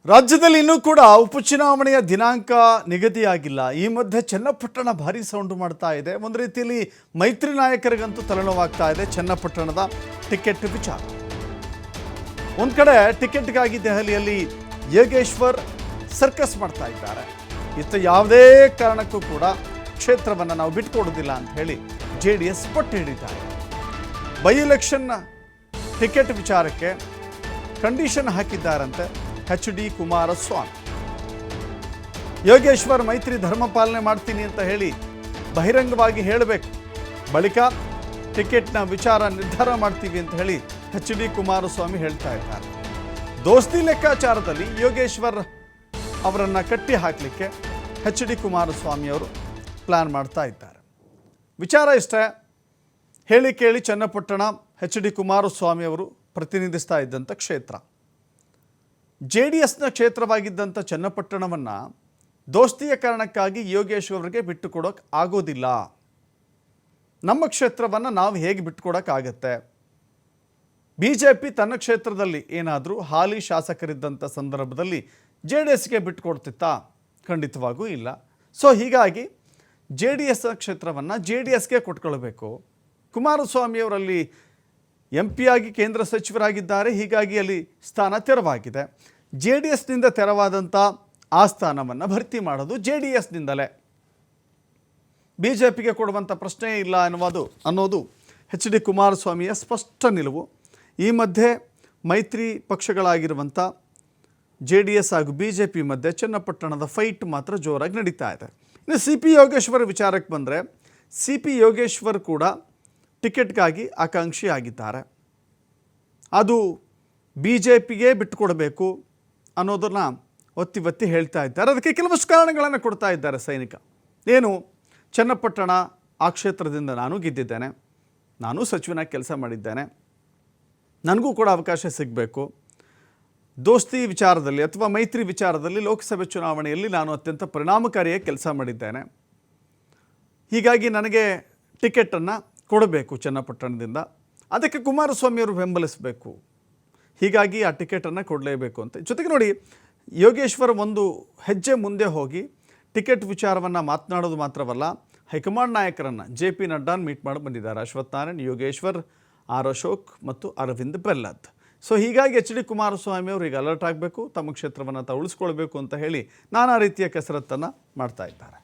ರಾಜ್ಯದಲ್ಲಿ ಇನ್ನೂ ಕೂಡ ಉಪಚುನಾವಣೆಯ ದಿನಾಂಕ ನಿಗದಿಯಾಗಿಲ್ಲ. ಈ ಮಧ್ಯೆ ಚನ್ನಪಟ್ಟಣ ಭಾರಿ ಸೌಂಡು ಮಾಡ್ತಾ ಇದೆ. ಒಂದು ರೀತಿಯಲ್ಲಿ ಮೈತ್ರಿ ನಾಯಕರಿಗಂತೂ ತಲೆನೋವಾಗ್ತಾ ಇದೆ ಚನ್ನಪಟ್ಟಣದ ಟಿಕೆಟ್ ವಿಚಾರ. ಒಂದು ಕಡೆ ಟಿಕೆಟ್ಗಾಗಿ ದೆಹಲಿಯಲ್ಲಿ ಯೋಗೇಶ್ವರ್ ಸರ್ಕಸ್ ಮಾಡ್ತಾ ಇದ್ದಾರೆ. ಇತ್ತ ಯಾವುದೇ ಕಾರಣಕ್ಕೂ ಕೂಡ ಕ್ಷೇತ್ರವನ್ನು ನಾವು ಬಿಟ್ಕೊಡೋದಿಲ್ಲ ಅಂತ ಹೇಳಿ JDS ಪಟ್ಟು ಹಿಡಿತಾರೆ. ಬೈ ಎಲೆಕ್ಷನ್ ಟಿಕೆಟ್ ವಿಚಾರಕ್ಕೆ ಕಂಡೀಷನ್ ಹಾಕಿದ್ದಾರಂತೆ HD ಕುಮಾರಸ್ವಾಮಿ. ಯೋಗೇಶ್ವರ್ ಮೈತ್ರಿ ಧರ್ಮ ಪಾಲನೆ ಮಾಡ್ತೀನಿ ಅಂತ ಹೇಳಿ ಬಹಿರಂಗವಾಗಿ ಹೇಳಬೇಕು, ಬಳಿಕ ಟಿಕೆಟ್ನ ವಿಚಾರ ನಿರ್ಧಾರ ಮಾಡ್ತೀವಿ ಅಂತ ಹೇಳಿ HD ಕುಮಾರಸ್ವಾಮಿ ಹೇಳ್ತಾ ಇದ್ದಾರೆ. ದೋಸ್ತಿ ಲೆಕ್ಕಾಚಾರದಲ್ಲಿ ಯೋಗೇಶ್ವರ್ ಅವರನ್ನು ಕಟ್ಟಿ ಹಾಕಲಿಕ್ಕೆ HD ಕುಮಾರಸ್ವಾಮಿ ಅವರು ಪ್ಲಾನ್ ಮಾಡ್ತಾ ಇದ್ದಾರೆ. ವಿಚಾರ ಇಷ್ಟೇ, ಹೇಳಿ ಕೇಳಿ ಚನ್ನಪಟ್ಟಣ HD ಕುಮಾರಸ್ವಾಮಿ ಅವರು ಪ್ರತಿನಿಧಿಸ್ತಾ ಇದ್ದಂಥ ಕ್ಷೇತ್ರ. JDSನ ಕ್ಷೇತ್ರವಾಗಿದ್ದಂಥ ಚನ್ನಪಟ್ಟಣವನ್ನು ದೋಸ್ತಿಯ ಕಾರಣಕ್ಕಾಗಿ ಯೋಗೇಶ್ವರ್ಗೆ ಬಿಟ್ಟು ಕೊಡೋಕೆ ಆಗೋದಿಲ್ಲ. ನಮ್ಮ ಕ್ಷೇತ್ರವನ್ನು ನಾವು ಹೇಗೆ ಬಿಟ್ಟುಕೊಡೋಕ್ಕಾಗತ್ತೆ? BJP ತನ್ನ ಕ್ಷೇತ್ರದಲ್ಲಿ ಏನಾದರೂ ಹಾಲಿ ಶಾಸಕರಿದ್ದಂಥ ಸಂದರ್ಭದಲ್ಲಿ JDSಗೆ ಬಿಟ್ಟುಕೊಡ್ತಿತ್ತಾ? ಖಂಡಿತವಾಗೂ ಇಲ್ಲ. ಸೊ ಹೀಗಾಗಿ JDS ಕ್ಷೇತ್ರವನ್ನು JDSಗೆ ಕೊಟ್ಕೊಳ್ಬೇಕು. ಕುಮಾರಸ್ವಾಮಿಯವರಲ್ಲಿ MP ಆಗಿ ಕೇಂದ್ರ ಸಚಿವರಾಗಿದ್ದಾರೆ, ಹೀಗಾಗಿ ಅಲ್ಲಿ ಸ್ಥಾನ ತೆರವಾಗಿದೆ. JDSನಿಂದ ತೆರವಾದಂಥ ಆ ಸ್ಥಾನವನ್ನು ಭರ್ತಿ ಮಾಡೋದು JDSನಿಂದಲೇ, BJPಗೆ ಕೊಡುವಂಥ ಪ್ರಶ್ನೆ ಇಲ್ಲ ಅನ್ನೋದು HD ಕುಮಾರಸ್ವಾಮಿಯ ಸ್ಪಷ್ಟ ನಿಲುವು. ಈ ಮಧ್ಯೆ ಮೈತ್ರಿ ಪಕ್ಷಗಳಾಗಿರುವಂಥ JDS ಹಾಗೂ BJP ಮಧ್ಯೆ ಚನ್ನಪಟ್ಟಣದ ಫೈಟ್ ಮಾತ್ರ ಜೋರಾಗಿ ನಡೀತಾ ಇದೆ. ಇನ್ನು CP ಯೋಗೇಶ್ವರ್ ವಿಚಾರಕ್ಕೆ ಬಂದರೆ, CP ಯೋಗೇಶ್ವರ್ ಕೂಡ ಟಿಕೆಟ್ಗಾಗಿ ಆಕಾಂಕ್ಷಿ ಆಗಿದ್ದಾರೆ. ಅದು BJPಗೆ ಬಿಟ್ಟುಕೊಡಬೇಕು ಅನ್ನೋದನ್ನು ಒತ್ತಿ ಹೇಳ್ತಾ ಇದ್ದಾರೆ. ಅದಕ್ಕೆ ಕೆಲವಷ್ಟು ಕಾರಣಗಳನ್ನು ಕೊಡ್ತಾ ಇದ್ದಾರೆ ಸೈನಿಕ. ಏನು, ಚನ್ನಪಟ್ಟಣ ಆ ಕ್ಷೇತ್ರದಿಂದ ನಾನು ಗೆದ್ದಿದ್ದೇನೆ, ನಾನು ಸಚಿವನಾಗಿ ಕೆಲಸ ಮಾಡಿದ್ದೇನೆ, ನನಗೂ ಕೂಡ ಅವಕಾಶ ಸಿಗಬೇಕು. ದೋಸ್ತಿ ವಿಚಾರದಲ್ಲಿ ಅಥವಾ ಮೈತ್ರಿ ವಿಚಾರದಲ್ಲಿ ಲೋಕಸಭೆ ಚುನಾವಣೆಯಲ್ಲಿ ನಾನು ಅತ್ಯಂತ ಪರಿಣಾಮಕಾರಿಯಾಗಿ ಕೆಲಸ ಮಾಡಿದ್ದೇನೆ, ಹೀಗಾಗಿ ನನಗೆ ಟಿಕೆಟನ್ನು ಕೊಡಬೇಕು ಚನ್ನಪಟ್ಟಣದಿಂದ, ಅದಕ್ಕೆ ಕುಮಾರಸ್ವಾಮಿಯವರು ಬೆಂಬಲಿಸಬೇಕು, ಹೀಗಾಗಿ ಆ ಟಿಕೆಟನ್ನು ಕೊಡಲೇಬೇಕು ಅಂತ. ಜೊತೆಗೆ ನೋಡಿ, ಯೋಗೇಶ್ವರ್ ಒಂದು ಹೆಜ್ಜೆ ಮುಂದೆ ಹೋಗಿ ಟಿಕೆಟ್ ವಿಚಾರವನ್ನು ಮಾತನಾಡೋದು ಮಾತ್ರವಲ್ಲ, ಹೈಕಮಾಂಡ್ ನಾಯಕರನ್ನು JP ನಡ್ಡಾನ್ ಮೀಟ್ ಮಾಡಿ ಬಂದಿದ್ದಾರೆ. ಅಶ್ವಥ್ ನಾರಾಯಣ್, ಯೋಗೇಶ್ವರ್, ಆರ್ ಅಶೋಕ್ ಮತ್ತು ಅರವಿಂದ್ ಬೆಲ್ಲದ್. ಸೊ ಹೀಗಾಗಿ HD ಕುಮಾರಸ್ವಾಮಿ ಅವರು ಈಗ ಅಲರ್ಟ್ ಆಗಬೇಕು, ತಮ್ಮ ಕ್ಷೇತ್ರವನ್ನು ಉಳಿಸ್ಕೊಳ್ಬೇಕು ಅಂತ ಹೇಳಿ ನಾನಾ ರೀತಿಯ ಕಸರತ್ತನ್ನು ಮಾಡ್ತಾ ಇದ್ದಾರೆ.